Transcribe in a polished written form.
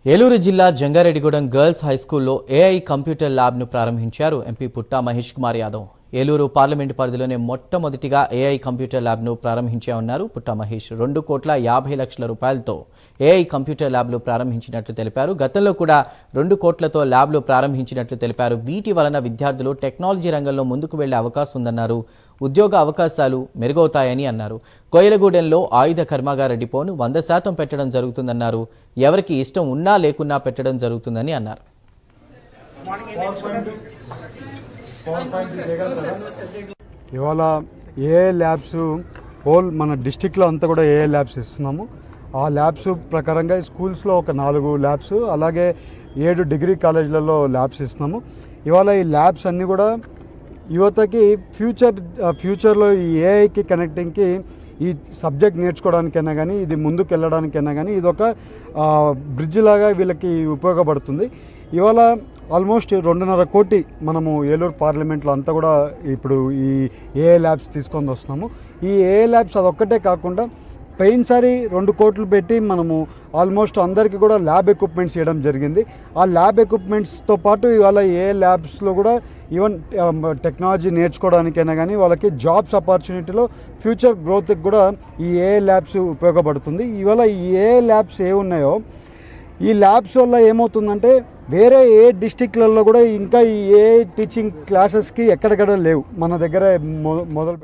ఏలూరు జిల్లా Jangareddygudem girls high స్కూల్లో AI computer ల్యాబ్ను ప్రారంభించారు ఎంపీ పుట్టా మహేష్ కుమార్ యాదవ్. ఏలూరు పార్లమెంటు పరిధిలోనే మొట్టమొదటిగా ఏఐ కంప్యూటర్ ల్యాబ్ను ప్రారంభించామన్నారు పుట్టా మహేష్. 2,50,00,000 రూపాయలతో ఏఐ కంప్యూటర్ ల్యాబ్లు ప్రారంభించినట్లు తెలిపారు. గతంలో కూడా 2 కోట్లతో ల్యాబ్లు ప్రారంభించినట్లు తెలిపారు. వీటి వలన విద్యార్థులు టెక్నాలజీ రంగంలో ముందుకు వెళ్లే అవకాశం ఉందన్నారు. ఉద్యోగ అవకాశాలు మెరుగవుతాయని అన్నారు. కోయలగూడెంలో ఆయుధ కర్మాగార డిపోను 100% పెట్టడం జరుగుతుందన్నారు. ఎవరికి ఇష్టం ఉన్నా లేకున్నా పెట్టడం జరుగుతుందని అన్నారు. ఇవాళ ఏఐ ల్యాబ్స్ హోల్ మన డిస్టిక్లో అంతా కూడా ఏఐ ల్యాబ్స్ ఇస్తున్నాము. ఆ ల్యాబ్స్ ప్రకారంగా స్కూల్స్లో ఒక 4 ల్యాబ్స్, అలాగే 7 డిగ్రీ కాలేజీలలో ల్యాబ్స్ ఇస్తున్నాము. ఇవాళ ఈ ల్యాబ్స్ అన్నీ కూడా యువతకి ఫ్యూచర్లో ఈ ఏఐకి కనెక్టింగ్కి ఈ సబ్జెక్ట్ నేర్చుకోవడానికైనా కానీ, ఇది ముందుకు వెళ్ళడానికైనా కానీ ఇది ఒక బ్రిడ్జ్ లాగా వీళ్ళకి ఉపయోగపడుతుంది. ఇవాళ ఆల్మోస్ట్ 2.5 కోటి మనము ఏలూరు పార్లమెంట్లో అంతా కూడా ఇప్పుడు ఈ ఏఐ ల్యాబ్స్ తీసుకొని వస్తున్నాము. ఈ ఏఐ ల్యాబ్స్ అదొక్కటే కాకుండా పోయినసారి 2 కోట్లు పెట్టి మనము ఆల్మోస్ట్ అందరికీ కూడా ల్యాబ్ ఎక్విప్మెంట్స్ ఇవ్వడం జరిగింది. ఆ ల్యాబ్ ఎక్విప్మెంట్స్తో పాటు ఇవాళ ఏ ల్యాబ్స్లో కూడా ఈవెన్ టెక్నాలజీ నేర్చుకోవడానికైనా కానీ వాళ్ళకి జాబ్స్ ఆపర్చునిటీలో ఫ్యూచర్ గ్రోత్కి కూడా ఈ ఏ ల్యాబ్స్ ఉపయోగపడుతుంది. ఇవాళ ఈ ఏ ల్యాబ్స్ ఏ ఉన్నాయో ఈ ల్యాబ్స్ వల్ల ఏమవుతుందంటే వేరే ఏ డిస్టిక్లలో కూడా ఇంకా ఈ ఏ టీచింగ్ క్లాసెస్కి ఎక్కడెక్కడ లేవు. మన దగ్గర మొదలు